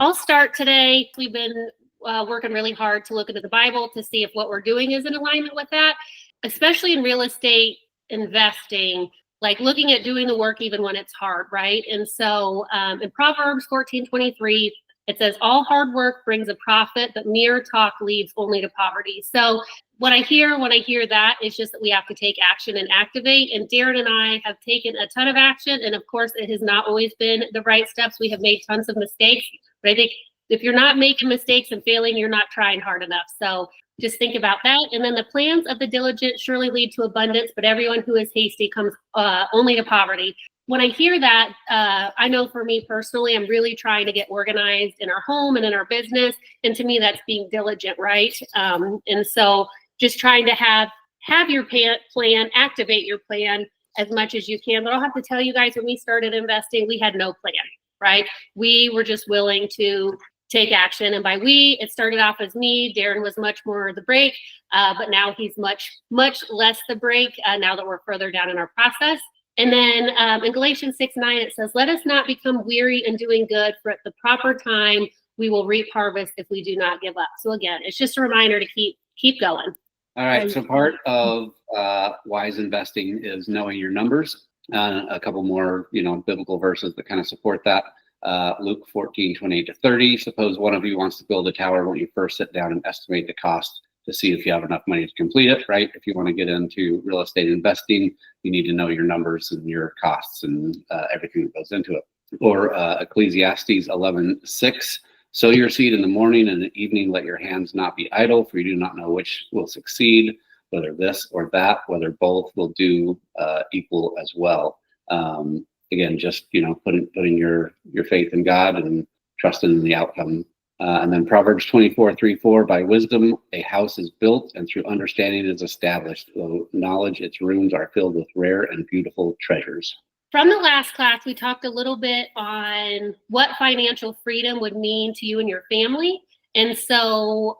I'll start today. We've been working really hard to look into the Bible to see if what we're doing is in alignment with that, especially in real estate investing, like looking at doing the work even when it's hard, right? And so in Proverbs 14:23, it says, all hard work brings a profit, but mere talk leads only to poverty. So what I hear when I hear that is just that we have to take action and activate. And Darren and I have taken a ton of action. And of course, it has not always been the right steps. We have made tons of mistakes. But I think if you're not making mistakes and failing, you're not trying hard enough. So just think about that. And then the plans of the diligent surely lead to abundance, but everyone who is hasty comes only to poverty. When I hear that, I know for me personally, I'm really trying to get organized in our home and in our business. And to me, that's being diligent, right? And so just trying to have your plan, activate your plan as much as you can. But I'll have to tell you guys, when we started investing, we had no plan, right? We were just willing to take action. And by we, it started off as me. Darren was much more the brake, but now he's much less the brake now that we're further down in our process. And then in Galatians 6:9, it says, let us not become weary in doing good, for at the proper time, we will reap harvest if we do not give up. So again, it's just a reminder to keep going. All right. So part of wise investing is knowing your numbers. A couple more, biblical verses that kind of support that. Luke 14:28-30. Suppose one of you wants to build a tower. Won't you first sit down and estimate the cost to see if you have enough money to complete it, right? If you want to get into real estate investing, you need to know your numbers and your costs and everything that goes into it. Or Ecclesiastes 11:6. Sow your seed in the morning and the evening, let your hands not be idle, for you do not know which will succeed, whether this or that, whether both will do equal as well. Again, just putting your faith in God and trusting in the outcome. And then Proverbs 24:3-4, by wisdom a house is built, and through understanding it is established. Through knowledge its rooms are filled with rare and beautiful treasures. From the last class, we talked a little bit on what financial freedom would mean to you and your family. And so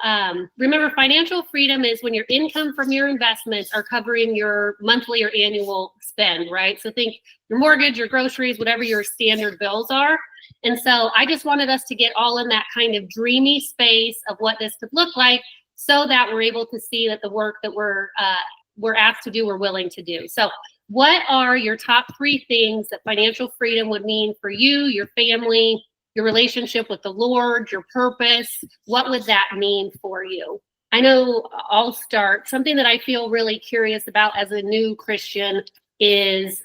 remember, financial freedom is when your income from your investments are covering your monthly or annual spend, right? So think your mortgage, your groceries, whatever your standard bills are. And so I just wanted us to get all in that kind of dreamy space of what this could look like, so that we're able to see that the work that we're asked to do, we're willing to do. So what are your top 3 things that financial freedom would mean for you, your family, your relationship with the Lord, your purpose? What would that mean for you? I know I'll start. Something that I feel really curious about as a new Christian is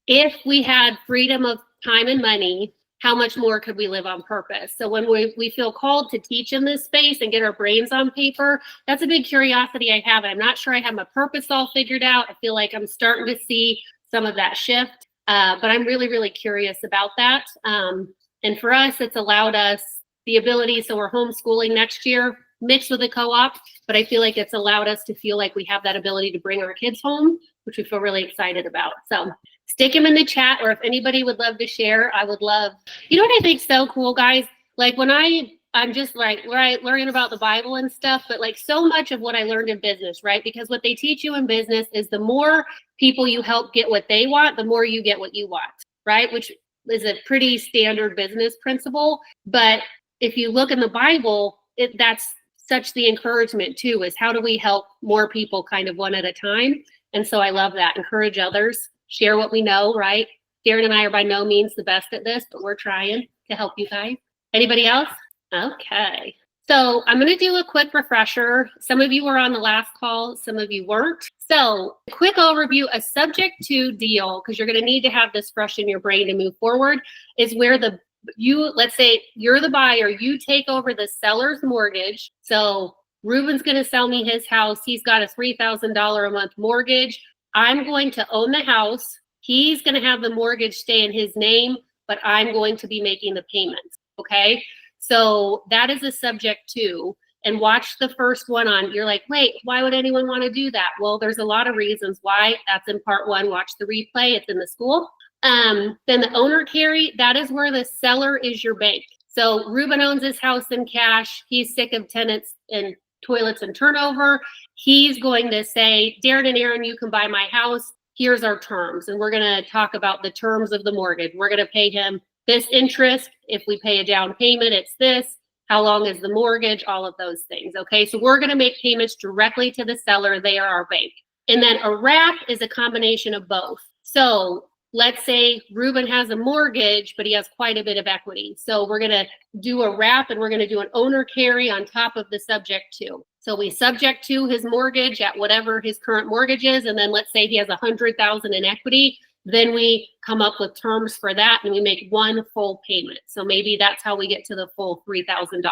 if we had freedom of time and money, how much more could we live on purpose? So when we feel called to teach in this space and get our brains on paper, that's a big curiosity I have. I'm not sure I have my purpose all figured out. I feel like I'm starting to see some of that shift, but I'm really, really curious about that. And for us, it's allowed us the ability, so we're homeschooling next year, mixed with a co-op, but I feel like it's allowed us to feel like we have that ability to bring our kids home, which we feel really excited about. So stick them in the chat, or if anybody would love to share, I would love. You know what I think is so cool, guys? Like when I'm just like learning about the Bible and stuff, but like so much of what I learned in business, right? Because what they teach you in business is the more people you help get what they want, the more you get what you want, right? Which is a pretty standard business principle. But if you look in the Bible, that's such the encouragement too, is how do we help more people kind of one at a time? And so I love that. Encourage others, share what we know, right? Darren and I are by no means the best at this, but we're trying to help you guys. Anybody else? Okay. So I'm going to do a quick refresher. Some of you were on the last call, some of you weren't. So quick overview, a subject to deal, because you're going to need to have this fresh in your brain to move forward, is where let's say you're the buyer, you take over the seller's mortgage. So Ruben's going to sell me his house. He's got a $3,000 a month mortgage. I'm going to own the house. He's going to have the mortgage stay in his name, but I'm going to be making the payments. Okay. So that is a subject to, and watch the first one on, you're like, wait, why would anyone want to do that? Well, there's a lot of reasons why. That's in part 1. Watch the replay. It's in the school. Then the owner carry, that is where the seller is your bank. So Ruben owns his house in cash. He's sick of tenants and toilets and turnover. He's going to say, Darren and Aaron, you can buy my house. Here's our terms. And we're going to talk about the terms of the mortgage. We're going to pay him this interest. If we pay a down payment, it's this. How long is the mortgage? All of those things. Okay, so we're going to make payments directly to the seller. They are our bank. And then a wrap is a combination of both. So let's say Ruben has a mortgage, but he has quite a bit of equity. So we're going to do a wrap and we're going to do an owner carry on top of the subject to. So we subject to his mortgage at whatever his current mortgage is. And then let's say he has $100,000 in equity. Then we come up with terms for that and we make one full payment. So maybe that's how we get to the full $3,000.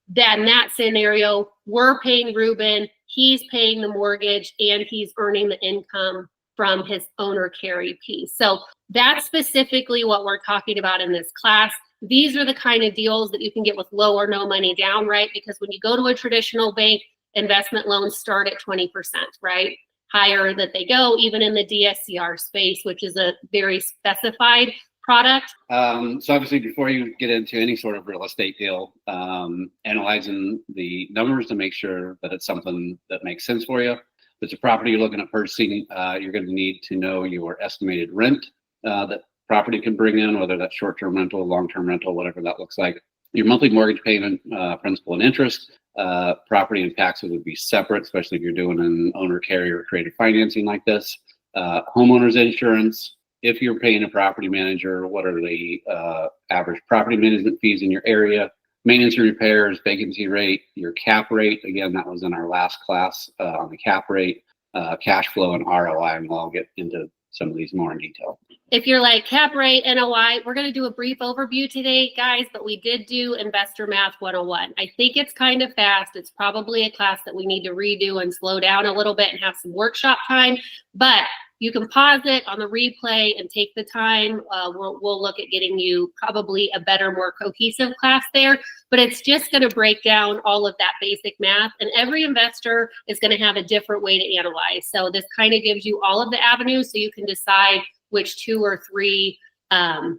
Then in that scenario, we're paying Ruben, he's paying the mortgage, and he's earning the income from his owner carry piece. So that's specifically what we're talking about in this class. These are the kind of deals that you can get with low or no money down, right? Because when you go to a traditional bank, investment loans start at 20%, right? Higher that they go, even in the DSCR space, which is a very specified product. So obviously, before you get into any sort of real estate deal, analyzing the numbers to make sure that it's something that makes sense for you. If it's a property you're looking at purchasing, you're going to need to know your estimated rent that property can bring in, whether that's short-term rental, long-term rental, whatever that looks like. Your monthly mortgage payment, principal and interest. Property and taxes would be separate, especially if you're doing an owner carrier or creative financing like this. Homeowners insurance. If you're paying a property manager, what are the average property management fees in your area? Maintenance and repairs, vacancy rate, your cap rate. Again, that was in our last class on the cap rate, cash flow, and ROI. And I'll get into some of these more in detail. If you're like cap rate, NOI, we're going to do a brief overview today, guys, but we did do Investor Math 101. I think it's kind of fast. It's probably a class that we need to redo and slow down a little bit and have some workshop time, but you can pause it on the replay and take the time. We'll look at getting you probably a better, more cohesive class there, but it's just going to break down all of that basic math, and every investor is going to have a different way to analyze. So this kind of gives you all of the avenues so you can decide which 2 or 3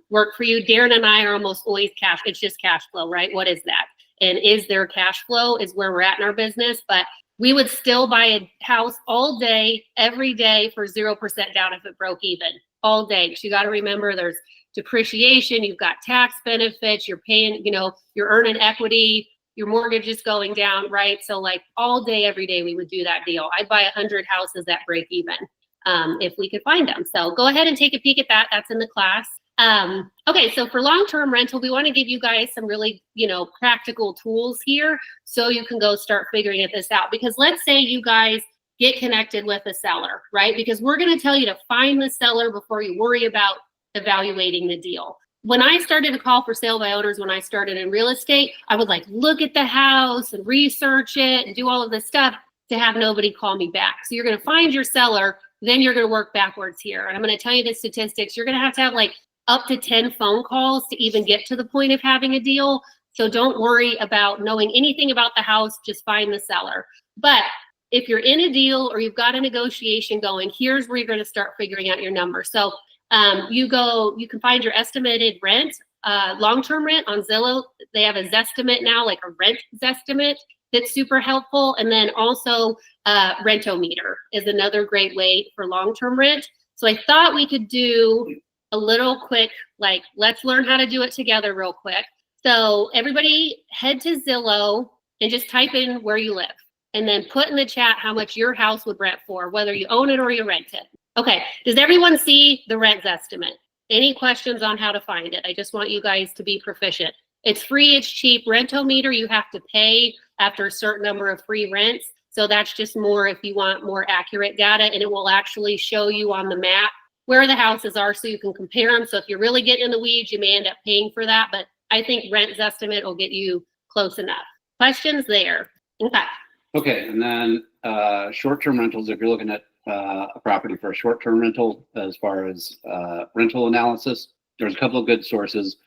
work for you. Darren and I are almost always cash. It's just cash flow, right? What is that? And is there cash flow is where we're at in our business, but we would still buy a house all day, every day for 0% down if it broke even all day. Because you got to remember there's depreciation, you've got tax benefits, you're paying, you're earning equity, your mortgage is going down, right? So like all day, every day, we would do that deal. I'd buy 100 houses that break even if we could find them. So go ahead and take a peek at that. That's in the class. Okay, so for long-term rental, we want to give you guys some really, practical tools here so you can go start figuring this out. Because let's say you guys get connected with a seller, right? Because we're going to tell you to find the seller before you worry about evaluating the deal. When I started a call for sale by owners, when I started in real estate, I would look at the house and research it and do all of this stuff to have nobody call me back. So you're going to find your seller, then you're going to work backwards here. And I'm going to tell you the statistics. You're going to have up to 10 phone calls to even get to the point of having a deal. So don't worry about knowing anything about the house, just find the seller. But if you're in a deal or you've got a negotiation going, here's where you're going to start figuring out your number. So you can find your estimated rent, long-term rent on Zillow. They have a Zestimate now, like a rent Zestimate that's super helpful. And then also Rentometer is another great way for long-term rent. So I thought we could do a little quick, let's learn how to do it together real quick. So everybody head to Zillow and just type in where you live and then put in the chat how much your house would rent for, whether you own it or you rent it. Okay, does everyone see the rent estimate? Any questions on how to find it? I just want you guys to be proficient. It's free, it's cheap. Rentometer, you have to pay after a certain number of free rents. So that's just more if you want more accurate data, and it will actually show you on the map where the houses are so you can compare them. So if you're really getting in the weeds, you may end up paying for that, but I think rent estimate will get you close enough. Questions there? Okay, and then short-term rentals, if you're looking at a property for a short-term rental, as far as rental analysis, there's a couple of good sources.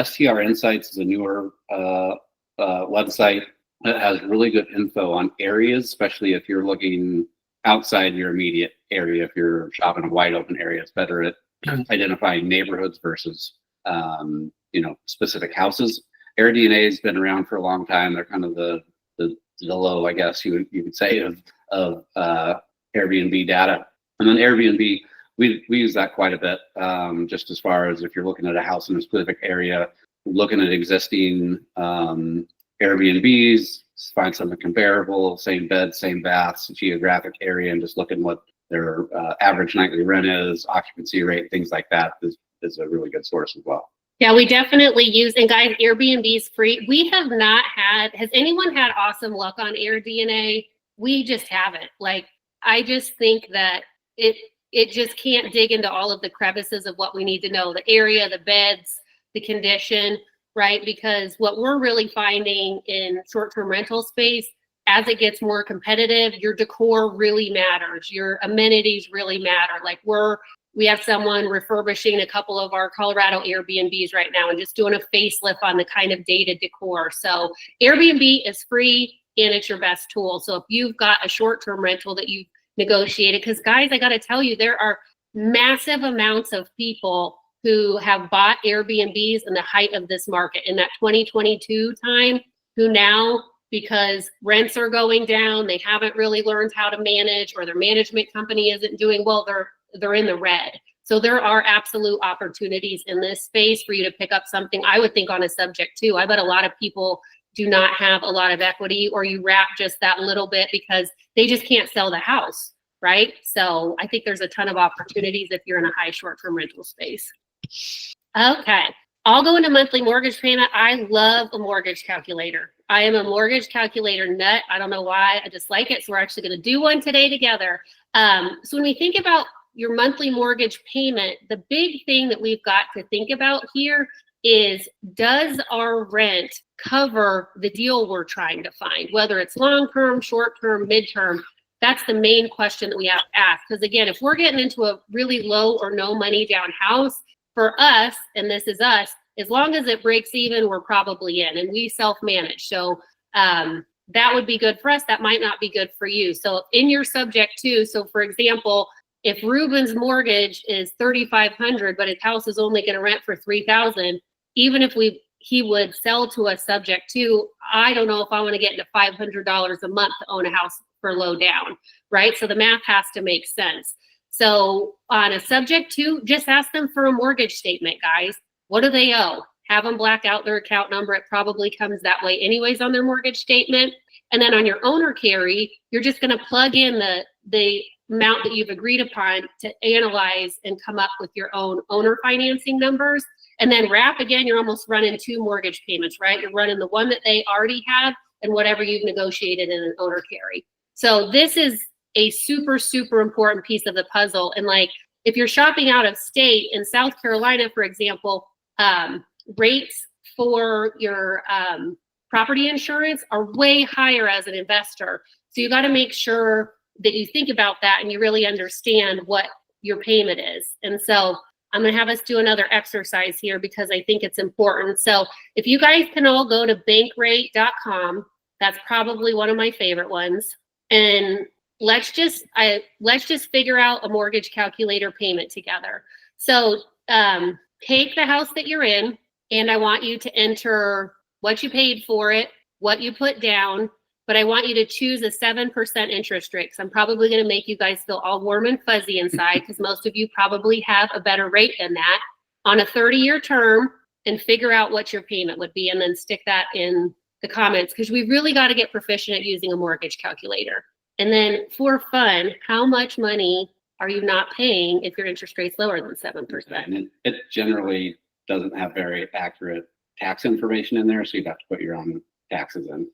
STR Insights is a newer website that has really good info on areas, especially if you're looking outside your immediate area. If you're shopping a wide open area, it's better at identifying neighborhoods versus specific houses. AirDNA has been around for a long time. They're kind of the Zillow, I guess you could say, of Airbnb data. And then Airbnb we use that quite a bit. Just as far as if you're looking at a house in a specific area, looking at existing Airbnbs, find something comparable, same bed, same baths, geographic area, and just looking what their average nightly rent is, occupancy rate, things like that is a really good source as well. Yeah, we definitely use, and guys, Airbnb is free. We have not had, has anyone had awesome luck on AirDNA? We just haven't. Like, I just think that it just can't dig into all of the crevices of what we need to know, the area, the beds, the condition, right? Because what we're really finding in short-term rental space, as it gets more competitive, your decor really matters. Your amenities really matter. Like we have someone refurbishing a couple of our Colorado Airbnbs right now and just doing a facelift on the kind of dated decor. So Airbnb is free and it's your best tool. So if you've got a short-term rental that you've negotiated, because guys, I got to tell you, there are massive amounts of people who have bought Airbnbs in the height of this market in that 2022 time, who now, because rents are going down, they haven't really learned how to manage, or their management company isn't doing well, they're in the red. So there are absolute opportunities in this space for you to pick up something. I would think on a subject too. I bet a lot of people do not have a lot of equity, or you wrap just that little bit because they just can't sell the house, right? So I think there's a ton of opportunities if you're in a high short-term rental space. Okay, I'll go into monthly mortgage payment. I love a mortgage calculator. I am a mortgage calculator nut. I don't know why, I just like it. So we're actually gonna do one today together. So when we think about your monthly mortgage payment, the big thing that we've got to think about here is, does our rent cover the deal we're trying to find, whether it's long-term, short-term, mid-term? That's the main question that we have to ask. Because again, if we're getting into a really low or no money down house, for us, and this is us, as long as it breaks even, we're probably in, and we self-manage. So that would be good for us. That might not be good for you. So in your subject too, so for example, if Ruben's mortgage is $3,500, but his house is only going to rent for $3,000, even if he would sell to us subject to, I don't know if I want to get into $500 a month to own a house for low down, right? So the math has to make sense. So on a subject to, just ask them for a mortgage statement, guys. What do they owe? Have them black out their account number. It probably comes that way anyways on their mortgage statement. And then on your owner carry, you're just going to plug in the amount that you've agreed upon to analyze and come up with your own owner financing numbers. And then wrap, again, you're almost running two mortgage payments, right? You're running the one that they already have and whatever you've negotiated in an owner carry. So this is a super, super important piece of the puzzle. And like, if you're shopping out of state in South Carolina, for example, rates for your property insurance are way higher as an investor. So you got to make sure that you think about that and you really understand what your payment is. And so I'm going to have us do another exercise here because I think it's important. So if you guys can all go to bankrate.com, that's probably one of my favorite ones. And let's just figure out a mortgage calculator payment together. So take the house that you're in, and I want you to enter what you paid for it, what you put down, but I want you to choose a 7% interest rate, because I'm probably going to make you guys feel all warm and fuzzy inside, because most of you probably have a better rate than that, on a 30-year term, and figure out what your payment would be, and then stick that in the comments, because we really got to get proficient at using a mortgage calculator. And then for fun, how much money are you not paying if your interest rate's lower than 7%? And it generally doesn't have very accurate tax information in there, so you'd have to put your own taxes in.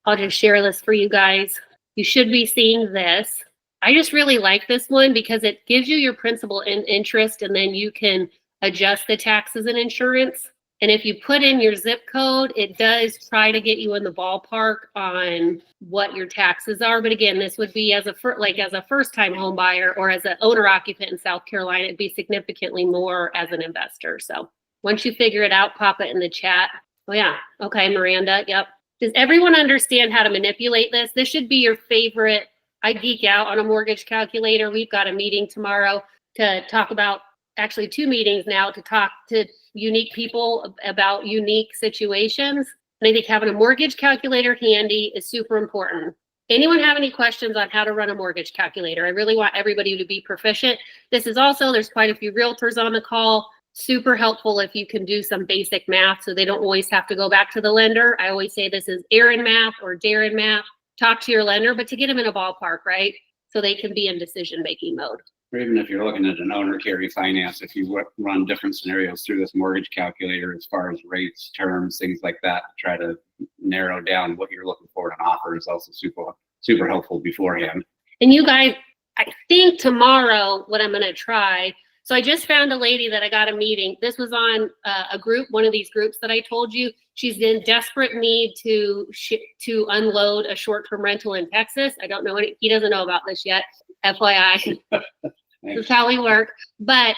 I'll just share this for you guys. You should be seeing this. I just really like this one because it gives you your principal and interest, and then you can adjust the taxes and insurance. And if you put in your zip code, it does try to get you in the ballpark on what your taxes are. But again, this would be as a first-time home buyer or as an owner occupant in South Carolina, it'd be significantly more as an investor. So once you figure it out, pop it in the chat. Oh yeah, okay, Miranda, yep. Does everyone understand how to manipulate this? This should be your favorite. I geek out on a mortgage calculator. We've got a meeting tomorrow to talk about, actually 2 meetings now, to talk to unique people about unique situations. And I think having a mortgage calculator handy is super important. Anyone have any questions on how to run a mortgage calculator? I really want everybody to be proficient. This is also, there's quite a few realtors on the call. Super helpful if you can do some basic math so they don't always have to go back to the lender. I always say this is Aaron math or Darren math. Talk to your lender, but to get them in a ballpark, right? So they can be in decision-making mode. Or even if you're looking at an owner carry finance, if you run different scenarios through this mortgage calculator as far as rates, terms, things like that, to try to narrow down what you're looking for in an offer is also super helpful beforehand. And you guys, I think tomorrow what I'm going to try, so I just found a lady that I got a meeting. This was on a group, one of these groups that I told you. She's in desperate need to unload a short-term rental in Texas. I don't know, he doesn't know about this yet, FYI. That's how we work. But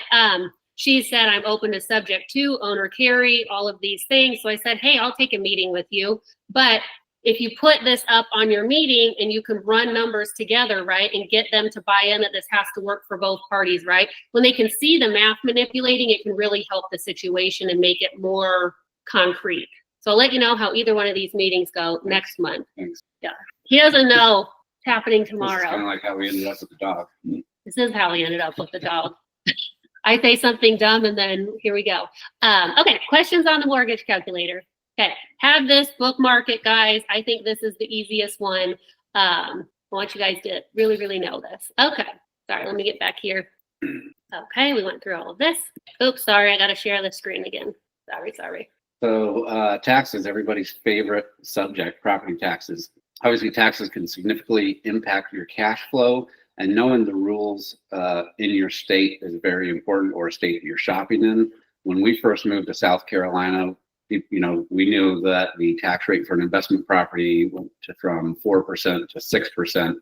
she said, I'm open to subject to owner carry, all of these things. So I said, hey, I'll take a meeting with you. But if you put this up on your meeting and you can run numbers together, right, and get them to buy in that this has to work for both parties, right? When they can see the math manipulating, it can really help the situation and make it more concrete. So I'll let you know how either one of these meetings go next month. Thanks. Yeah. He doesn't know it's happening This is tomorrow. kind of like how we ended up with the dog. This is how we ended up with the dog. I say something dumb and then here we go. Okay, questions on the mortgage calculator. Okay, have this, bookmark it, guys. I think this is the easiest one. I want you guys to really, really know this. Okay, sorry, let me get back here. Okay, we went through all of this. Oops, sorry, I gotta share the screen again. Sorry. So taxes, everybody's favorite subject, property taxes. Obviously, taxes can significantly impact your cash flow, and knowing the rules in your state is very important, or a state that you're shopping in. When we first moved to South Carolina, we knew that the tax rate for an investment property went from 4% to 6%.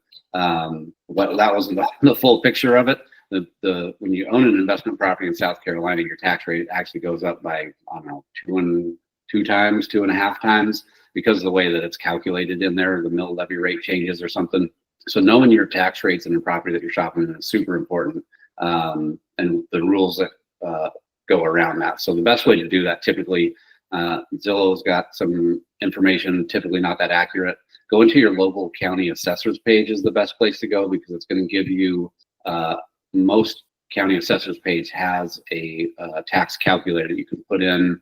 But that wasn't the full picture of it. When you own an investment property in South Carolina, your tax rate actually goes up by, I don't know, 2.5 times because of the way that it's calculated in there. The mill levy rate changes or something. So knowing your tax rates in the property that you're shopping in is super important, and the rules that go around that. So the best way to do that, typically, Zillow's got some information, typically not that accurate. Go into your local county assessor's page is the best place to go, because it's going to give you, most county assessor's page has a tax calculator that you can put in,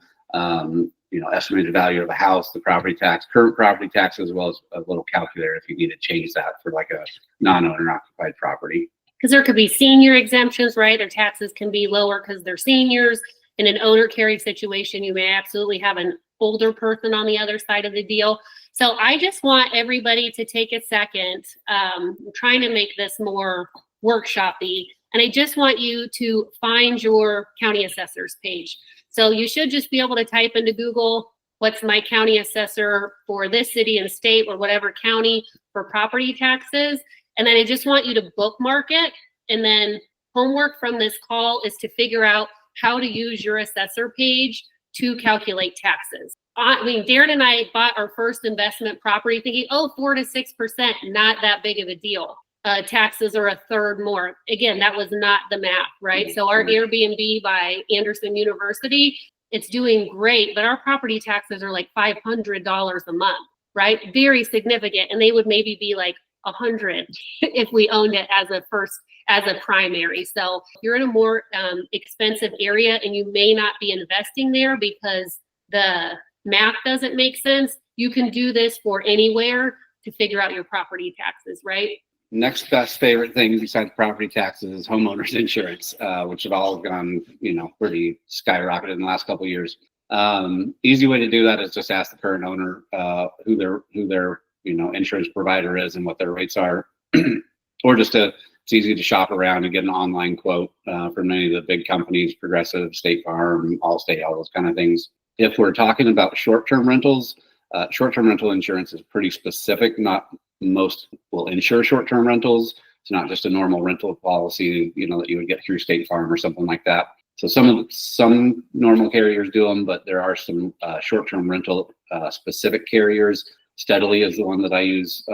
estimated value of a house, the property tax, current property tax, as well as a little calculator if you need to change that for like a non-owner occupied property. Because there could be senior exemptions, right? Their taxes can be lower because they're seniors. In an owner carry situation, you may absolutely have an older person on the other side of the deal. So I just want everybody to take a second. I'm trying to make this more workshop-y, and I just want you to find your county assessor's page. So you should just be able to type into Google, what's my county assessor for this city and state or whatever county for property taxes. And then I just want you to bookmark it. And then homework from this call is to figure out how to use your assessor page to calculate taxes. I mean, Darren and I bought our first investment property thinking, 4 to 6%, not that big of a deal. Taxes are a third more. Again, that was not the math, right? So our Airbnb by Anderson University, it's doing great, but our property taxes are like $500 a month, right? Very significant. And they would maybe be like 100 if we owned it as a primary. So if you're in a more expensive area and you may not be investing there because the math doesn't make sense, you can do this for anywhere to figure out your property taxes, right? Next best favorite thing besides property taxes is homeowners insurance, which have all gone, pretty skyrocketed in the last couple of years. Easy way to do that is just ask the current owner who their insurance provider is and what their rates are, or it's easy to shop around and get an online quote from many of the big companies, Progressive, State Farm, Allstate, all those kind of things. If we're talking about short-term rentals, short-term rental insurance is pretty specific. Not most will insure short-term rentals. It's not just a normal rental policy, that you would get through State Farm or something like that. So some normal carriers do them, but there are some short-term rental specific carriers. Steadily is the one that I use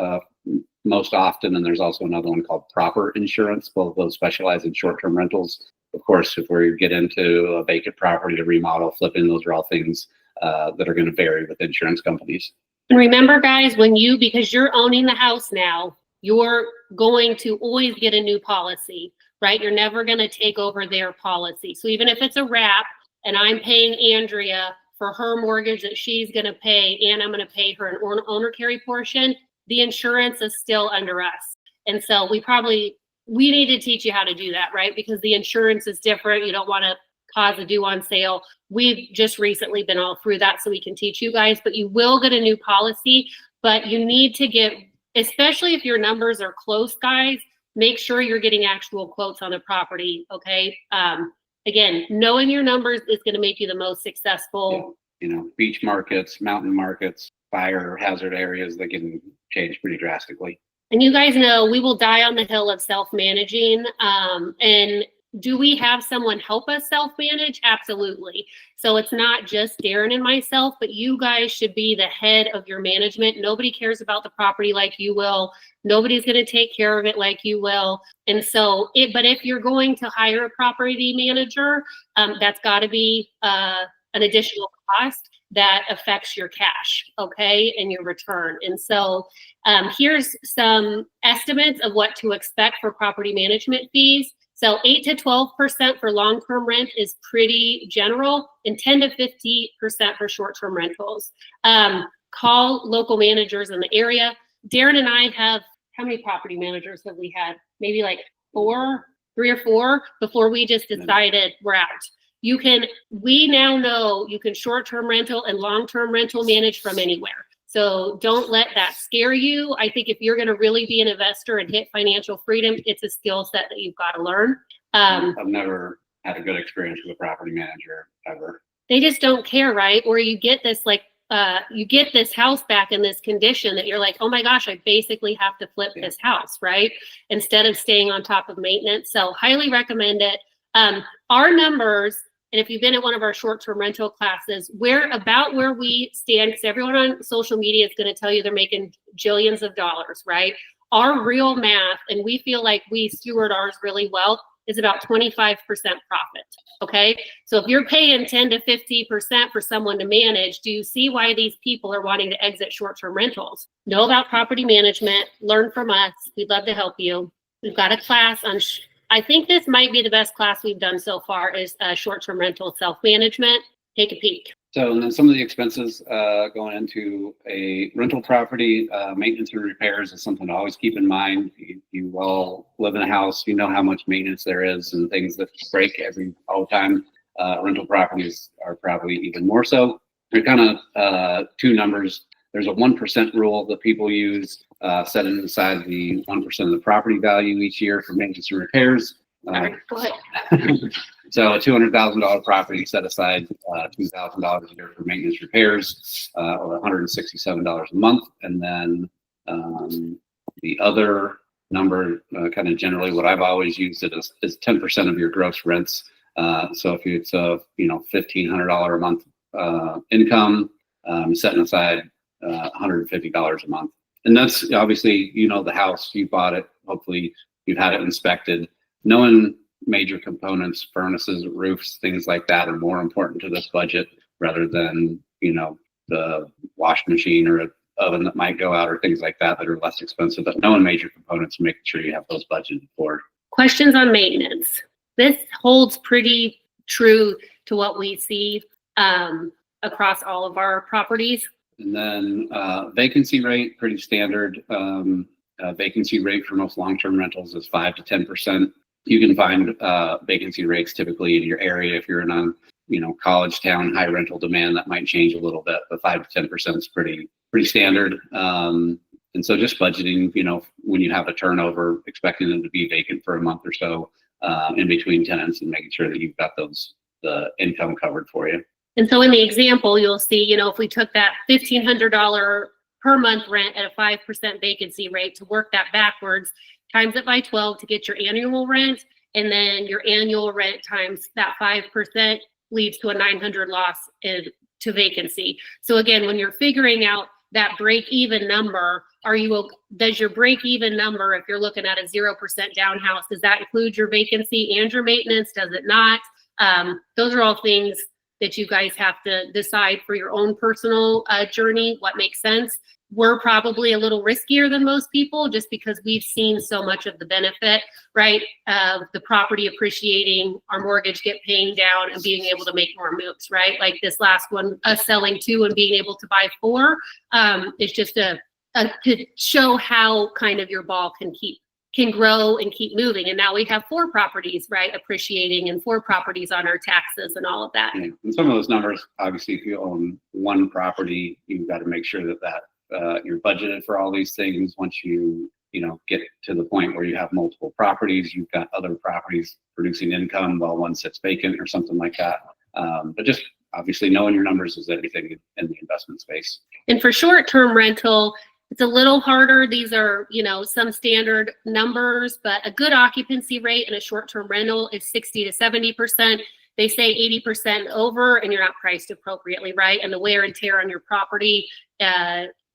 most often, and there's also another one called Proper Insurance. Both of those specialize in short-term rentals. Of course, if we get into a vacant property to remodel, flipping, those are all things that are going to vary with insurance companies. And remember, guys, because you're owning the house now, you're going to always get a new policy, right? You're never going to take over their policy. So even if it's a wrap and I'm paying Andrea for her mortgage that she's going to pay, and I'm going to pay her an owner carry portion, the insurance is still under us. And so we need to teach you how to do that, right? Because the insurance is different. You don't want to cause a due on sale. We've just recently been all through that so we can teach you guys, but you will get a new policy, but you need to get, especially if your numbers are close, guys, make sure you're getting actual quotes on the property, okay? Again, knowing your numbers is going to make you the most successful. You know, beach markets, mountain markets, fire hazard areas that can change pretty drastically. And you guys know we will die on the hill of self-managing. And do we have someone help us self-manage? Absolutely. So it's not just Darren and myself, but you guys should be the head of your management. Nobody cares about the property like you will. Nobody's going to take care of it like you will. And so, but if you're going to hire a property manager, that's got to be an additional cost that affects your cash, okay, and your return. And so here's some estimates of what to expect for property management fees. So 8 to 12% for long-term rent is pretty general, and 10 to 50% for short-term rentals. Call local managers in the area. Darren and I have, how many property managers have we had? Maybe like 3 or 4 before we just decided we're out. We now know you can short-term rental and long-term rental manage from anywhere. So don't let that scare you. I think if you're going to really be an investor and hit financial freedom, it's a skill set that you've got to learn. I've never had a good experience with a property manager ever. They just don't care, right? Or you get this you get this house back in this condition that you're like, oh my gosh, I basically have to flip this house, right? Instead of staying on top of maintenance. So highly recommend it. Our numbers, and if you've been at one of our short-term rental classes, we're about where we stand, because everyone on social media is going to tell you they're making jillions of dollars, right? Our real math, and we feel like we steward ours really well, is about 25% profit, okay? So if you're paying 10 to 50% for someone to manage, do you see why these people are wanting to exit short-term rentals? Know about property management, learn from us. We'd love to help you. We've got a class on I think this might be the best class we've done so far, is short-term rental self-management. Take a peek. So, and then some of the expenses going into a rental property, maintenance and repairs is something to always keep in mind. You all live in a house, you know how much maintenance there is and things that break all the time. Rental properties are probably even more so. There are kind of 2 numbers. There's a 1% rule that people use, setting aside the 1% of the property value each year for maintenance and repairs. Go ahead. So a $200,000 property, set aside $2,000 a year for maintenance repairs, or $167 a month. And then the other number, kind of generally what I've always used it is 10% of your gross rents. So if it's a $1,500 a month income, setting aside $150 a month. And that's obviously, the house, you bought it, hopefully you've had it inspected. Knowing major components, furnaces, roofs, things like that are more important to this budget rather than, the wash machine or oven that might go out or things like that are less expensive. But knowing major components and making sure you have those budgeted for. Questions on maintenance. This holds pretty true to what we see across all of our properties. And then vacancy rate, pretty standard. Vacancy rate for most long-term rentals is 5 to 10%. You can find vacancy rates typically in your area. If you're in a college town, high rental demand, that might change a little bit, but 5 to 10% is pretty standard. And so just budgeting, when you have a turnover, expecting them to be vacant for a month or so in between tenants, and making sure that you've got the income covered for you. And so in the example, you'll see, if we took that $1,500 per month rent at a 5% vacancy rate, to work that backwards, times it by 12 to get your annual rent, and then your annual rent times that 5% leads to a $900 loss to vacancy. So again, when you're figuring out that break-even number, does your break-even number, if you're looking at a 0% down house, does that include your vacancy and your maintenance? Does it not? Those are all things that you guys have to decide for your own personal journey, what makes sense. We're probably a little riskier than most people just because we've seen so much of the benefit, right? Of the property appreciating, our mortgage get paying down and being able to make more moves, right? Like this last one, us selling 2 and being able to buy 4 is just to show how kind of your ball can grow and keep moving. And now we have 4 properties, right, appreciating, and 4 properties on our taxes and all of that. Yeah. And some of those numbers, obviously, if you own one property, you've got to make sure that you're budgeted for all these things. Once you get to the point where you have multiple properties, you've got other properties producing income while one sits vacant or something like that. But just obviously knowing your numbers is everything in the investment space. And for short-term rental, it's a little harder. These are, some standard numbers, but a good occupancy rate in a short-term rental is 60 to 70%. They say 80% over, and you're not priced appropriately, right? And the wear and tear on your property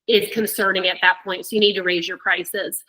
is concerning at that point. So you need to raise your prices.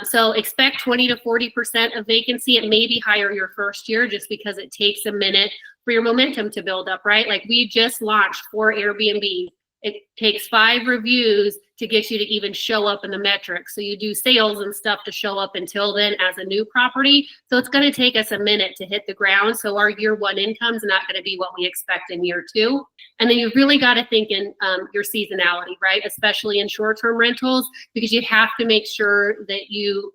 So expect 20 to 40% of vacancy. It may be higher your first year just because it takes a minute for your momentum to build up, right? Like we just launched 4 Airbnb. It takes 5 reviews to get you to even show up in the metrics. So you do sales and stuff to show up until then as a new property. So it's going to take us a minute to hit the ground. So our year 1 income is not going to be what we expect in year 2. And then you've really got to think in your seasonality, right? Especially in short-term rentals, because you have to make sure that you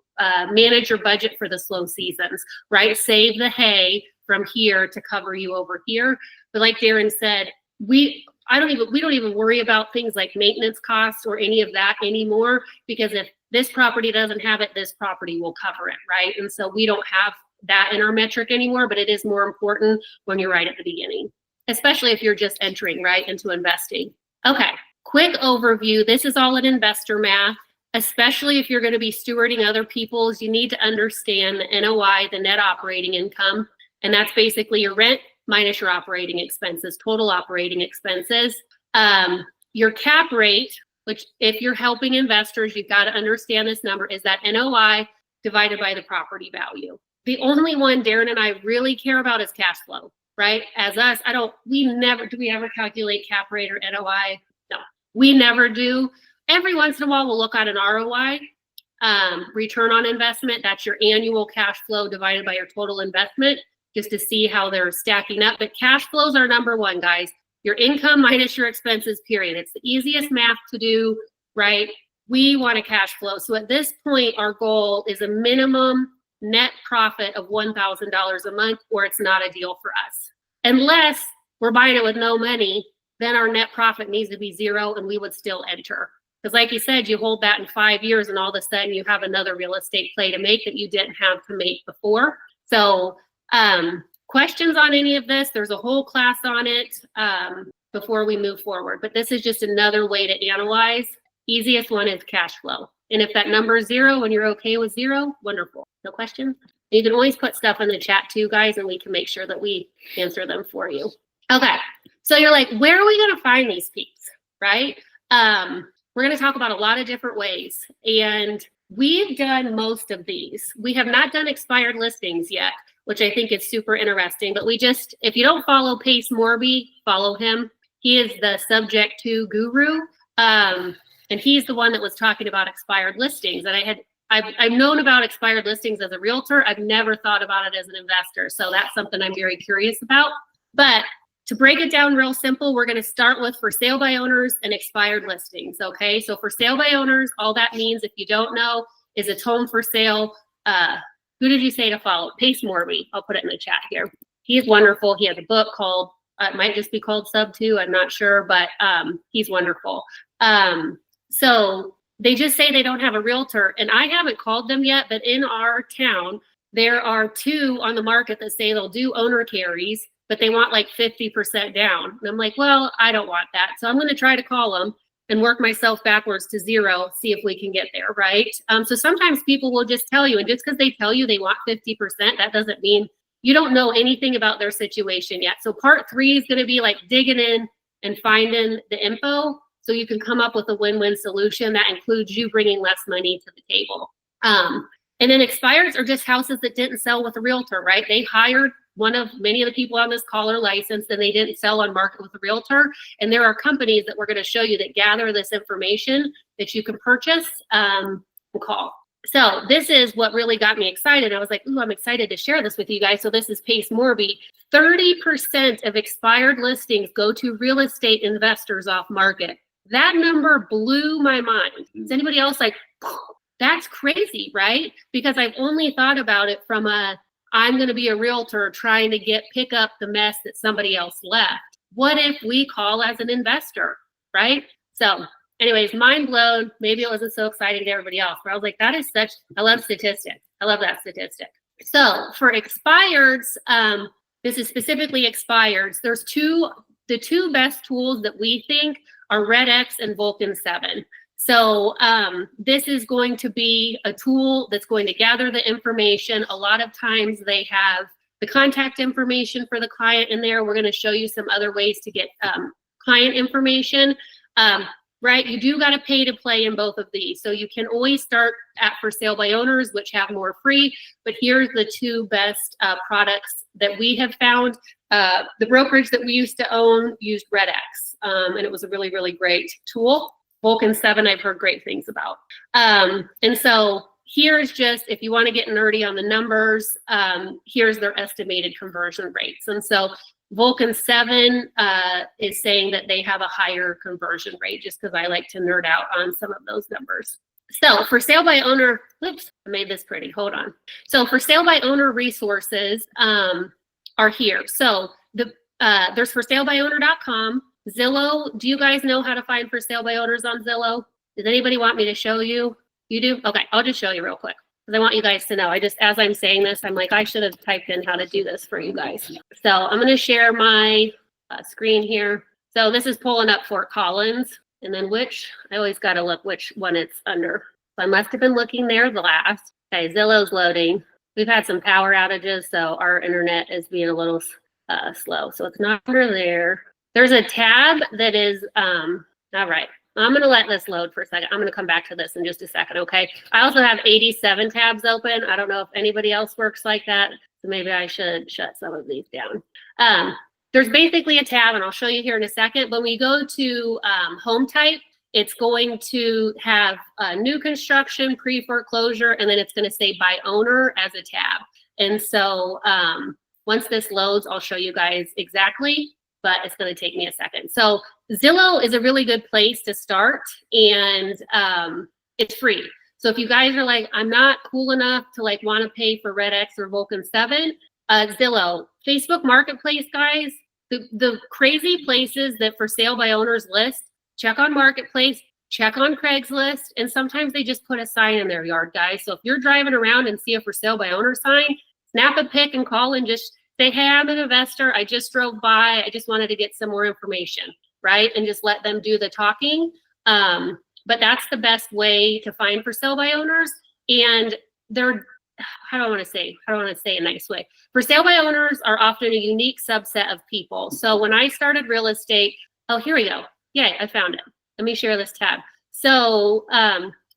manage your budget for the slow seasons, right? Save the hay from here to cover you over here. But like Darren said, we don't even worry about things like maintenance costs or any of that anymore, because if this property doesn't have it, this property will cover it, right? And so we don't have that in our metric anymore, but it is more important when you're right at the beginning, especially if you're just entering right into investing. Okay, quick overview. This is all in investor math, especially if you're going to be stewarding other people's. You need to understand the NOI, the net operating income, and that's basically your rent minus your operating expenses, total operating expenses. Your cap rate, which if you're helping investors, you've got to understand this number, is that NOI divided by the property value. The only one Darren and I really care about is cash flow, right? As us, do we ever calculate cap rate or NOI? No, we never do. Every once in a while, we'll look at an ROI, return on investment. That's your annual cash flow divided by your total investment, just to see how they're stacking up. But cash flows are number 1, guys. Your income minus your expenses, period. It's the easiest math to do, right? We want a cash flow. So at this point, our goal is a minimum net profit of $1,000 a month, or it's not a deal for us. Unless we're buying it with no money, then our net profit needs to be 0 and we would still enter. Because like you said, you hold that in 5 years and all of a sudden you have another real estate play to make that you didn't have to make before. So questions on any of this, there's a whole class on it before we move forward. But this is just another way to analyze. Easiest one is cash flow. And if that number is 0 and you're okay with 0, wonderful. No questions? You can always put stuff in the chat too, guys, and we can make sure that we answer them for you. Okay, so you're like, where are we going to find these peeps, right? We're going to talk about a lot of different ways. And we've done most of these. We have not done expired listings yet, which I think is super interesting. But if you don't follow Pace Morby, follow him. He is the subject to guru. And he's the one that was talking about expired listings. And I've known about expired listings as a realtor. I've never thought about it as an investor. So that's something I'm very curious about. But to break it down real simple, we're going to start with for sale by owners and expired listings. Okay, so for sale by owners, all that means, if you don't know, is it's home for sale. Who did you say to follow? Pace Morby. I'll put it in the chat here. He's wonderful. He has a book called, it might just be called Sub 2. I'm not sure, but he's wonderful. So they just say they don't have a realtor, and I haven't called them yet, but in our town, there are 2 on the market that say they'll do owner carries, but they want like 50% down. And I'm like, well, I don't want that. So I'm going to try to call them and work myself backwards to 0, see if we can get there, right? So sometimes people will just tell you, and just because they tell you they want 50%, that doesn't mean you don't know anything about their situation yet. So part 3 is going to be like digging in and finding the info so you can come up with a win-win solution that includes you bringing less money to the table. And then expireds are just houses that didn't sell with a realtor, right? They hired many of the people on this call are licensed and they didn't sell on market with a realtor. And there are companies that we're going to show you that gather this information that you can purchase and call. So this is what really got me excited. I was like, ooh, I'm excited to share this with you guys. So this is Pace Morby. 30% of expired listings go to real estate investors off market. That number blew my mind. Is anybody else like, that's crazy, right? Because I've only thought about it from I'm going to be a realtor trying to pick up the mess that somebody else left. What if we call as an investor, right? So anyways, mind blown. Maybe it wasn't so exciting to everybody else, but I was like, I love statistics. I love that statistic. So for expireds, this is specifically expireds. There's the two best tools that we think are RedX and Vulcan 7. So this is going to be a tool that's going to gather the information. A lot of times they have the contact information for the client in there. We're going to show you some other ways to get client information. Right, you do got to pay to play in both of these. So you can always start at For Sale by Owners, which have more free. But here's the two best products that we have found. The brokerage that we used to own used RedX, and it was a really, really great tool. Vulcan 7, I've heard great things about. And so here's just, if you want to get nerdy on the numbers, here's their estimated conversion rates. And so Vulcan 7 is saying that they have a higher conversion rate, just because I like to nerd out on some of those numbers. So for sale by owner, oops, I made this pretty, hold on. So for sale by owner resources are here. So there's forsalebyowner.com. Zillow, do you guys know how to find for sale by owners on Zillow? Does anybody want me to show you? You do? Okay, I'll just show you real quick, because I want you guys to know. As I'm saying this, I'm like, I should have typed in how to do this for you guys. So I'm going to share my screen here. So this is pulling up Fort Collins, and then I always got to look which one it's under. So I must have been looking there last. Okay, Zillow's loading. We've had some power outages, so our internet is being a little slow. So it's not under there. There's a tab that is, all right. I'm going to let this load for a second. I'm going to come back to this in just a second, okay? I also have 87 tabs open. I don't know if anybody else works like that, so maybe I should shut some of these down. There's basically a tab, and I'll show you here in a second. When we go to home type, it's going to have new construction, pre-foreclosure, and then it's going to say by owner as a tab. And so once this loads, I'll show you guys exactly, but it's going to take me a second. So Zillow is a really good place to start, and it's free. So if you guys are like, I'm not cool enough to like want to pay for RedX or Vulcan 7, Zillow, Facebook Marketplace, guys, the crazy places that for sale by owners list, check on Marketplace, check on Craigslist, and sometimes they just put a sign in their yard, guys. So if you're driving around and see a for sale by owner sign, snap a pic and call and just say, hey, I'm an investor. I just drove by. I just wanted to get some more information, right? And just let them do the talking. But that's the best way to find for sale by owners. And they're, how do I want to say a nice way? For sale by owners are often a unique subset of people. So when I started real estate, oh, here we go. Yay, I found it. Let me share this tab. So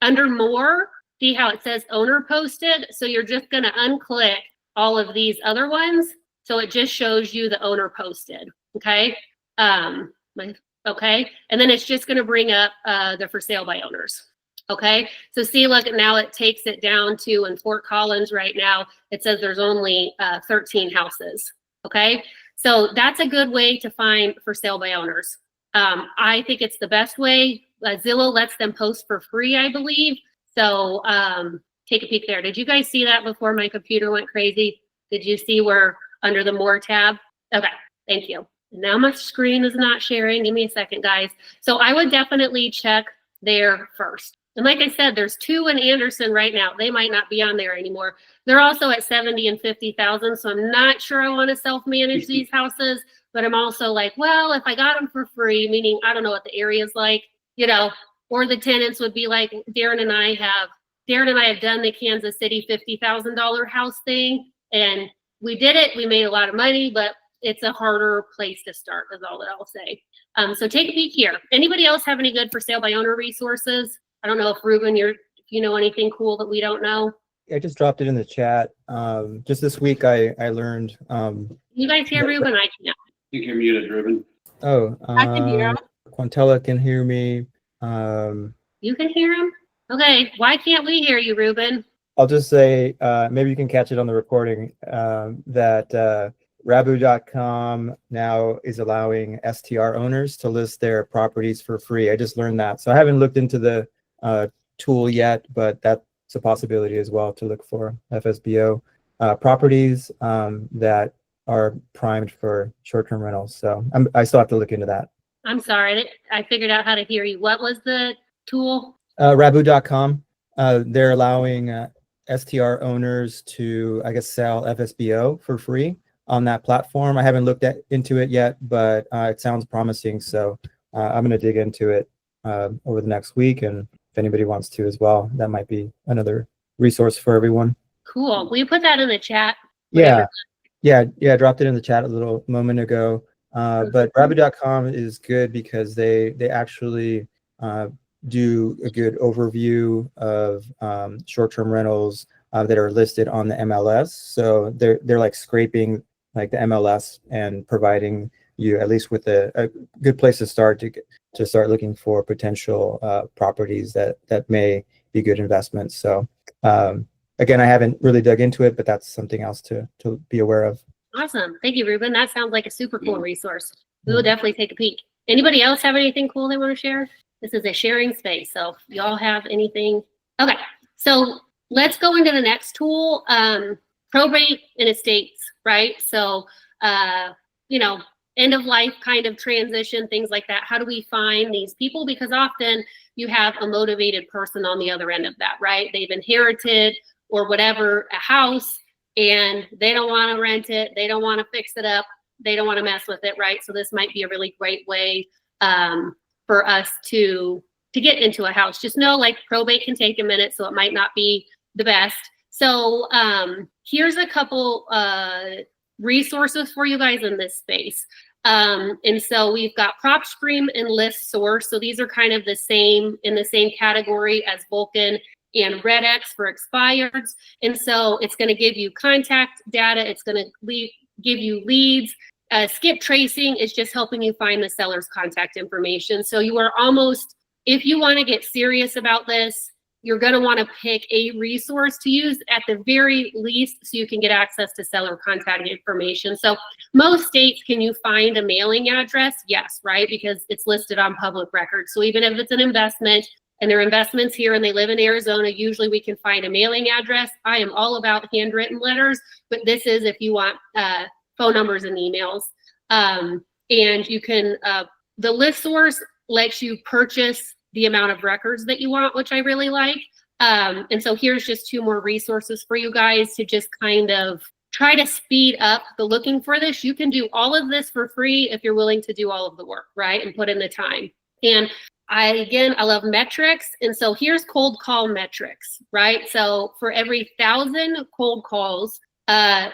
under more, see how it says owner posted? So you're just going to unclick all of these other ones. So it just shows you the owner posted, okay? Okay, and then it's just gonna bring up the for sale by owners, okay? So see, look, now it takes it down to, in Fort Collins right now, it says there's only 13 houses, okay? So that's a good way to find for sale by owners. I think it's the best way. Zillow lets them post for free, I believe. So take a peek there. Did you guys see that before my computer went crazy? Did you see where under the more tab? Okay, thank you. Now my screen is not sharing. Give me a second, guys. So I would definitely check there first. And like I said, there's 2 in Anderson right now. They might not be on there anymore. They're also at 70 and 50,000. So I'm not sure I want to self-manage these houses, but I'm also like, well, if I got them for free, meaning I don't know what the area is like, you know, or the tenants would be like, Darren and I have done the Kansas City $50,000 house thing, and we did it. We made a lot of money, but it's a harder place to start, is all that I'll say. So take a peek here. Anybody else have any good for sale by owner resources? I don't know if Ruben, you know anything cool that we don't know? just dropped it in the chat. Just this week, I learned. You guys hear Ruben? I can't. You can mute it, Ruben. I can hear him. Quantella can hear me. You can hear him? Okay. Why can't we hear you, Ruben? I'll just say, maybe you can catch it on the recording, that Rabu.com now is allowing STR owners to list their properties for free. I just learned that. So I haven't looked into the tool yet, but that's a possibility as well to look for FSBO properties that are primed for short-term rentals. So I still have to look into that. I'm sorry. I figured out how to hear you. What was the tool? Rabu.com. They're allowing STR owners to, I guess, sell FSBO for free on that platform. I haven't looked into it yet, but it sounds promising. So I'm going to dig into it over the next week. And if anybody wants to as well, that might be another resource for everyone. Cool. Will you put that in the chat? Yeah. I dropped it in the chat a little moment ago. But Rabu.com is good because they actually do a good overview of short-term rentals that are listed on the MLS. So they're like scraping like the MLS and providing you at least with a good place to start to start looking for potential properties that may be good investments. So again, I haven't really dug into it, but that's something else to be aware of. Awesome. Thank you, Ruben. That sounds like a super cool resource. We will definitely take a peek. Anybody else have anything cool they want to share? This is a sharing space. So if y'all have anything. Okay. So let's go into the next tool, probate and estates, right? So, end of life kind of transition, things like that. How do we find these people? Because often you have a motivated person on the other end of that, right? They've inherited or whatever, a house, and they don't want to rent it. They don't want to fix it up. They don't want to mess with it, right? So this might be a really great way for us to get into a house. Just know, like, probate can take a minute, so it might not be the best. So here's a couple resources for you guys in this space. And so we've got PropStream and ListSource. So these are kind of in the same category as Vulcan and RedX for expireds. And so it's going to give you contact data. It's going to give you leads. Skip tracing is just helping you find the seller's contact information. So you are almost, if you want to get serious about this, you're going to want to pick a resource to use at the very least so you can get access to seller contact information. So most states, can you find a mailing address? Yes, right? Because it's listed on public record. So even if it's an investment and their investments here and they live in Arizona, usually we can find a mailing address. I am all about handwritten letters, but this is if you want phone numbers and emails. And you can, the ListSource lets you purchase the amount of records that you want, which I really like. And so here's just two more resources for you guys to just kind of try to speed up the looking for this. You can do all of this for free if you're willing to do all of the work, right? And put in the time. And I love metrics. And so here's cold call metrics, right? So for every 1,000 cold calls,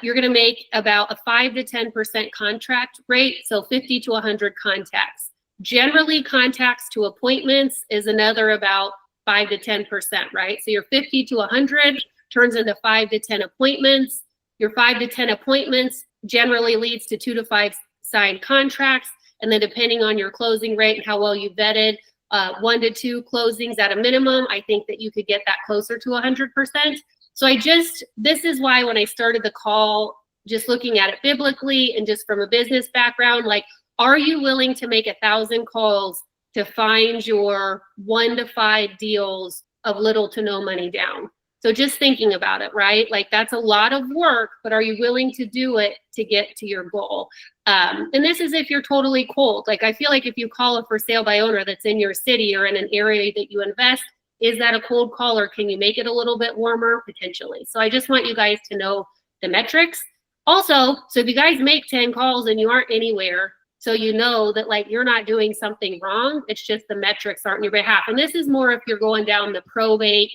you're going to make about a 5 to 10% contract rate. So 50 to 100 contacts. Generally, contacts to appointments is another about 5 to 10%, right? So your 50 to 100 turns into 5 to 10 appointments. Your 5 to 10 appointments generally leads to 2 to 5 signed contracts. And then depending on your closing rate and how well you vetted, 1 to 2 closings at a minimum, I think that you could get that closer to 100%. So this is why when I started the call, just looking at it biblically and just from a business background, like, are you willing to make 1,000 calls to find your 1 to 5 deals of little to no money down? So just thinking about it, right? Like, that's a lot of work, but are you willing to do it to get to your goal? And this is if you're totally cold. Like, I feel like if you call a for sale by owner that's in your city or in an area that you invest, is that a cold call, or can you make it a little bit warmer? Potentially. So I just want you guys to know the metrics. Also, so if you guys make 10 calls and you aren't anywhere, so you know that, like, you're not doing something wrong. It's just the metrics aren't on your behalf. And this is more if you're going down the probate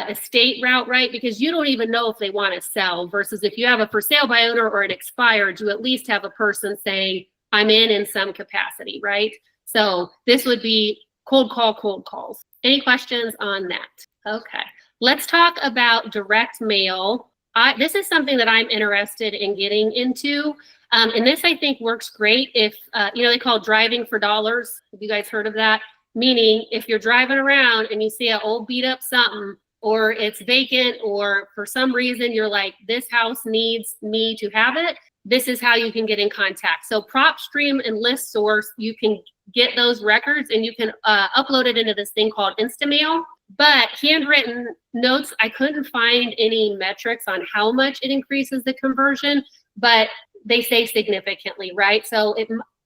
estate route, right? Because you don't even know if they want to sell, versus if you have a for sale by owner or an expired, you at least have a person saying, I'm in some capacity, right? So this would be cold calls. Any questions on that? Okay. let's talk about direct mail. This is something that I'm interested in getting into. And this, I think, works great if, they call it driving for dollars. Have you guys heard of that? Meaning, if you're driving around and you see an old beat up something, or it's vacant, or for some reason you're like, this house needs me to have it, this is how you can get in contact. So PropStream and ListSource, you can get those records and you can upload it into this thing called InstaMail. But handwritten notes, I couldn't find any metrics on how much it increases the conversion, but they say significantly, right? So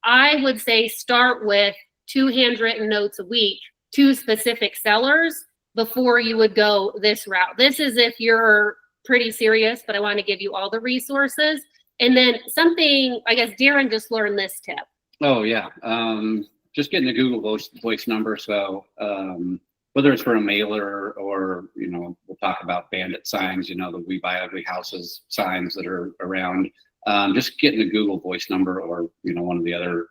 I would say start with 2 handwritten notes a week to specific sellers before you would go this route. This is if you're pretty serious, but I want to give you all the resources. And then something, I guess Darren just learned this tip. Oh yeah, just getting a Google voice number. So whether it's for a mailer or, we'll talk about bandit signs, the We Buy Ugly Houses signs that are around, just getting a Google voice number or, one of the other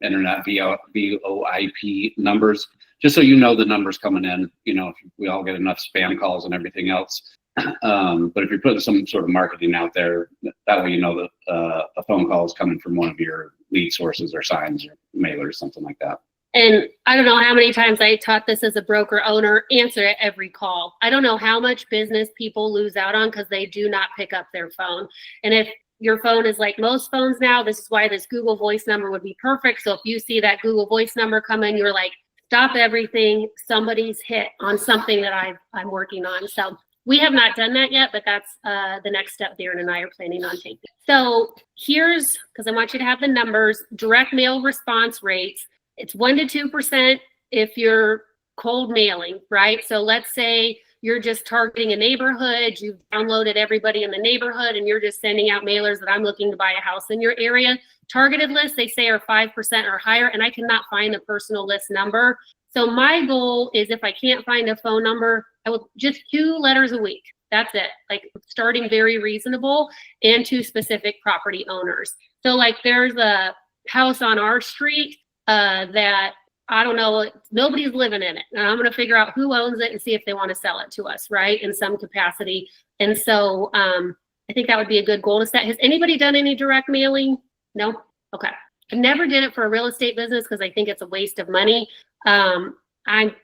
internet VoIP numbers, just so the numbers coming in, if we all get enough spam calls and everything else. But if you're putting some sort of marketing out there, that way that a phone call is coming from one of your lead sources or signs or mailers, something like that. And I don't know how many times I taught this as a broker owner, answer at every call. I don't know how much business people lose out on because they do not pick up their phone. And if your phone is like most phones now, this is why this Google Voice number would be perfect. So if you see that Google Voice number come in, you're like, stop everything. Somebody's hit on something that I'm working on. So we have not done that yet, but that's the next step Darren and I are planning on taking. So here's, because I want you to have the numbers, direct mail response rates. It's 1% to 2% if you're cold mailing, right? So let's say you're just targeting a neighborhood, you've downloaded everybody in the neighborhood, and you're just sending out mailers that I'm looking to buy a house in your area. Targeted lists, they say, are 5% or higher, and I cannot find the personal list number. So my goal is, if I can't find a phone number, I will just 2 letters a week. That's it. Like, starting very reasonable, and to specific property owners. So like, there's a house on our street that I don't know, nobody's living in it. And I'm going to figure out who owns it and see if they want to sell it to us, right? In some capacity. And so I think that would be a good goal to set. Has anybody done any direct mailing? No? Okay. I never did it for a real estate business because I think it's a waste of money. I'm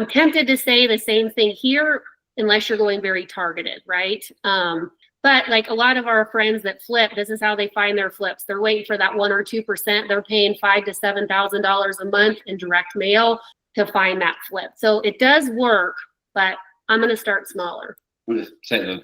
tempted to say the same thing here, unless you're going very targeted, right? But like a lot of our friends that flip, this is how they find their flips. They're waiting for that 1 or 2%. They're paying $5,000 to $7,000 a month in direct mail to find that flip. So it does work, but I'm going to start smaller. I'm going to say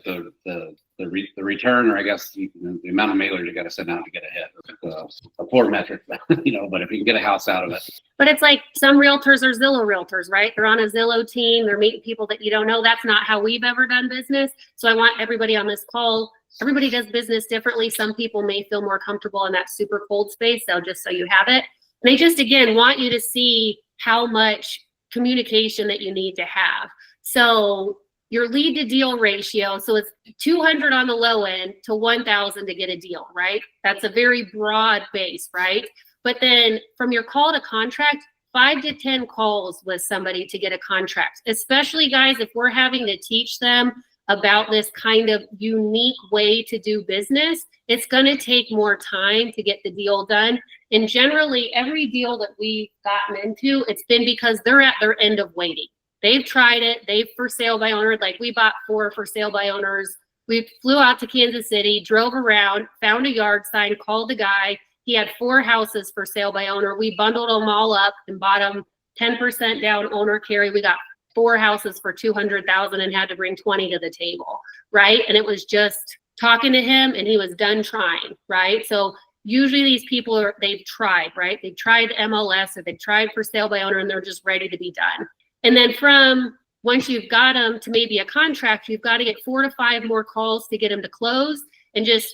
the return, or I guess the amount of mailers you got to send out to get a hit. A poor metric, but if you can get a house out of it. But it's like some realtors are Zillow realtors, right? They're on a Zillow team. They're meeting people that you don't know. That's not how we've ever done business. So I want everybody on this call, everybody does business differently. Some people may feel more comfortable in that super cold space. So just so you have it. And I just, again, want you to see how much communication that you need to have. So your lead to deal ratio, so it's 200 on the low end to 1,000 to get a deal, right? That's a very broad base, right? But then from your call to contract, 5 to 10 calls with somebody to get a contract, especially guys, if we're having to teach them about this kind of unique way to do business, it's going to take more time to get the deal done. And generally, every deal that we've gotten into, it's been because they're at their end of waiting. They've tried it. They've for sale by owner. Like, we bought 4 for sale by owners. We flew out to Kansas City, drove around, found a yard sign, called the guy. He had 4 houses for sale by owner. We bundled them all up and bought them 10% down owner carry. We got 4 houses for $200,000 and had to bring 20 to the table, right? And it was just talking to him, and he was done trying, right? So usually these people they've tried, right? They've tried MLS or they've tried for sale by owner, and they're just ready to be done. And then from once you've got them to maybe a contract, you've got to get 4 to 5 more calls to get them to close. And just,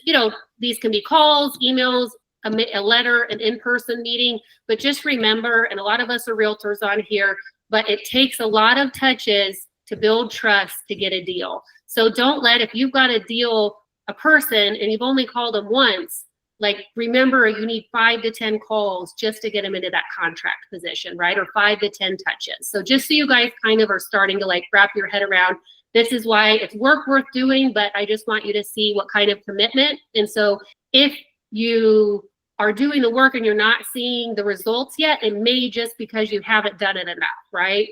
these can be calls, emails, a letter, an in-person meeting. But just remember, and a lot of us are realtors on here, but it takes a lot of touches to build trust to get a deal. So don't if you've got a deal, a person, and you've only called them once, remember, you need 5 to 10 calls just to get them into that contract position, right? Or 5 to 10 touches. So just so you guys kind of are starting to wrap your head around This is why it's work worth doing, but I just want you to see what kind of commitment. And so if you are doing the work and you're not seeing the results yet, it may just because you haven't done it enough, right?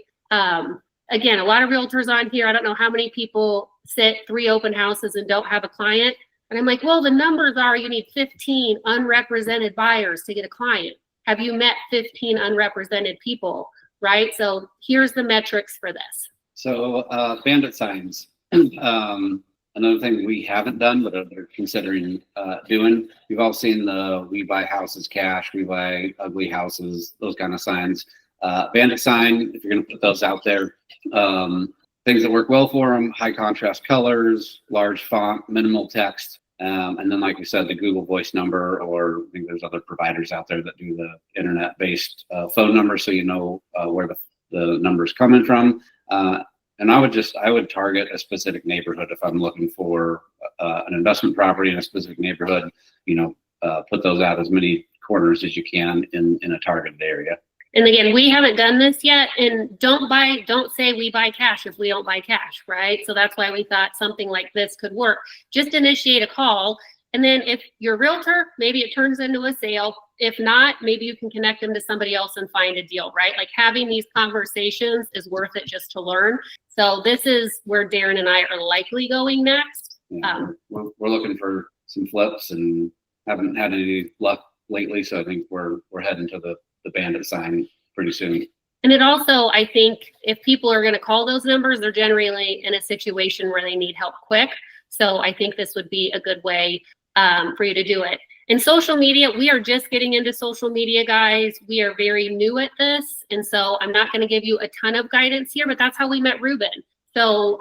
Again, a lot of realtors on here, I don't know how many people sit 3 open houses and don't have a client. And I'm like, well, the numbers are you need 15 unrepresented buyers to get a client. Have you met 15 unrepresented people, right? So here's the metrics for this. So bandit signs. Another thing we haven't done, but are considering doing. You've all seen the "We buy houses cash, we buy ugly houses," those kind of signs. Bandit sign, if you're going to put those out there, things that work well for them: high contrast colors, large font, minimal text, and then, like you said, the Google Voice number, or I think there's other providers out there that do the internet-based phone number, so you know where the number's coming from. And I would target a specific neighborhood if I'm looking for an investment property in a specific neighborhood. Put those out as many corners as you can in a targeted area. And again, we haven't done this yet. And don't say we buy cash if we don't buy cash, right? So that's why we thought something like this could work. Just initiate a call. And then if you're a realtor, maybe it turns into a sale. If not, maybe you can connect them to somebody else and find a deal, right? Like having these conversations is worth it just to learn. So this is where Darren and I are likely going next. We're looking for some flips and haven't had any luck lately. So I think we're heading to the bandit sign pretty soon. And it also, I think if people are going to call those numbers, they're generally in a situation where they need help quick. So I think this would be a good way for you to do it. In social media, we are just getting into social media, guys. We are very new at this. And so I'm not going to give you a ton of guidance here, but that's how we met Ruben. So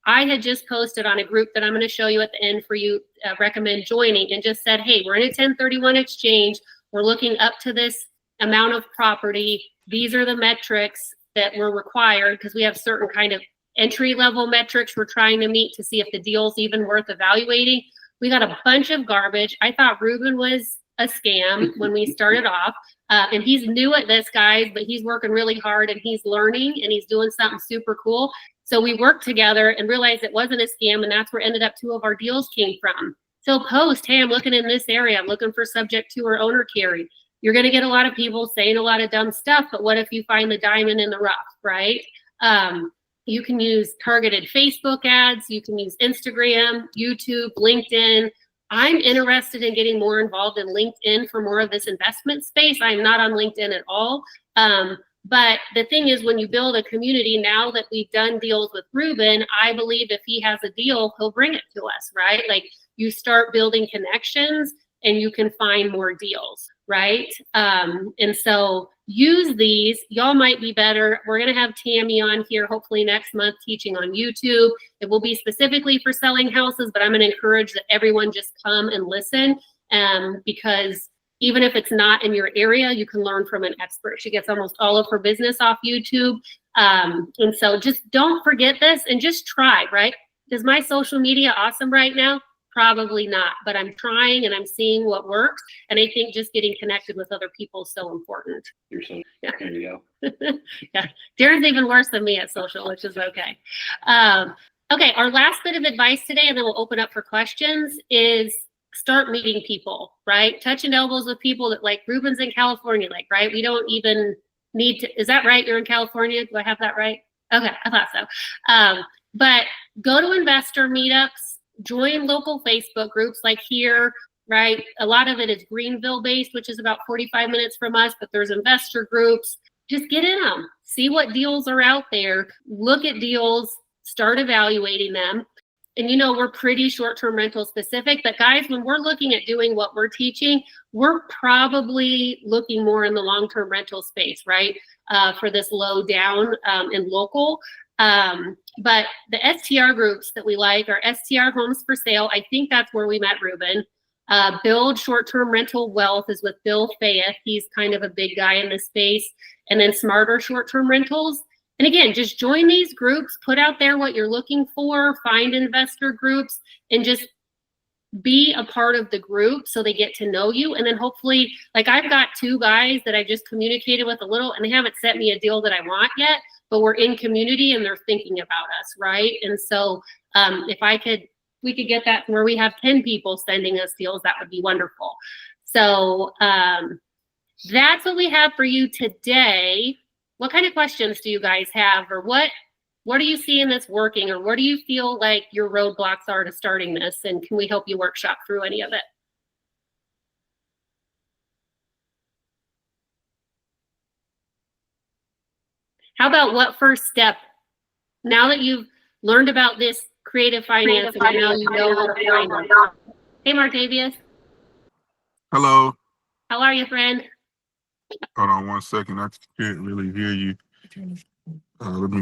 I had just posted on a group that I'm going to show you at the end for you, recommend joining, and just said, hey, we're in a 1031 exchange. We're looking up to this amount of property. These are the metrics that were required because we have certain kind of entry level metrics we're trying to meet to see if the deal's even worth evaluating. We got a bunch of garbage. I thought Ruben was a scam when we started off. And he's new at this, guys, but he's working really hard and he's learning and he's doing something super cool. So we worked together and realized it wasn't a scam, and that's where ended up 2 of our deals came from. So post, hey, I'm looking in this area. I'm looking for subject to or owner carry. You're going to get a lot of people saying a lot of dumb stuff, but what if you find the diamond in the rough, right? You can use targeted Facebook ads. You can use Instagram, YouTube, LinkedIn. I'm interested in getting more involved in LinkedIn for more of this investment space. I'm not on LinkedIn at all. But the thing is, when you build a community, now that we've done deals with Ruben, I believe if he has a deal, he'll bring it to us, right? Like you start building connections and you can find more deals, right? And so use these. Y'all might be better. We're going to have Tammy on here hopefully next month teaching on YouTube. It will be specifically for selling houses, but I'm going to encourage that everyone just come and listen because even if it's not in your area, you can learn from an expert. She gets almost all of her business off YouTube. And so just don't forget this and just try, right? Is my social media awesome right now? Probably not, but I'm trying and I'm seeing what works. And I think just getting connected with other people is so important. You're so, Yeah. There you go. Yeah, Darren's even worse than me at social, which is okay. Okay, our last bit of advice today, and then we'll open up for questions, is start meeting people, right? Touching elbows with people that, like Ruben's in California, like, right? We don't even need to, is that right? You're in California? Do I have that right? Okay, I thought so. But go to investor meetups, join local Facebook groups like here, right? A lot of it is Greenville based, which is about 45 minutes from us, but there's investor groups. Just get in them, see what deals are out there, look at deals, start evaluating them. And we're pretty short-term rental specific, but guys, when we're looking at doing what we're teaching, we're probably looking more in the long-term rental space, right? For this low down and local. But the STR groups that we like are STR Homes for Sale. I think that's where we met Ruben. Build Short-Term Rental Wealth is with Bill Fayeth. He's kind of a big guy in this space. And then Smarter Short-Term Rentals. And again, just join these groups, put out there what you're looking for, find investor groups, and just be a part of the group so they get to know you. And then hopefully, like I've got 2 guys that I just communicated with a little, and they haven't sent me a deal that I want yet, but we're in community and they're thinking about us, right? And so if we could get that where we have 10 people sending us deals, that would be wonderful. So that's what we have for you today. What kind of questions do you guys have, or what do you see in this working, or what do you feel like your roadblocks are to starting this, and can we help you workshop through any of it? How about what first step, now that you've learned about this creative finance and now you know how to find them? Hey, Martavius. Hello. How are you, friend? Hold on 1 second. I can't really hear you. Let me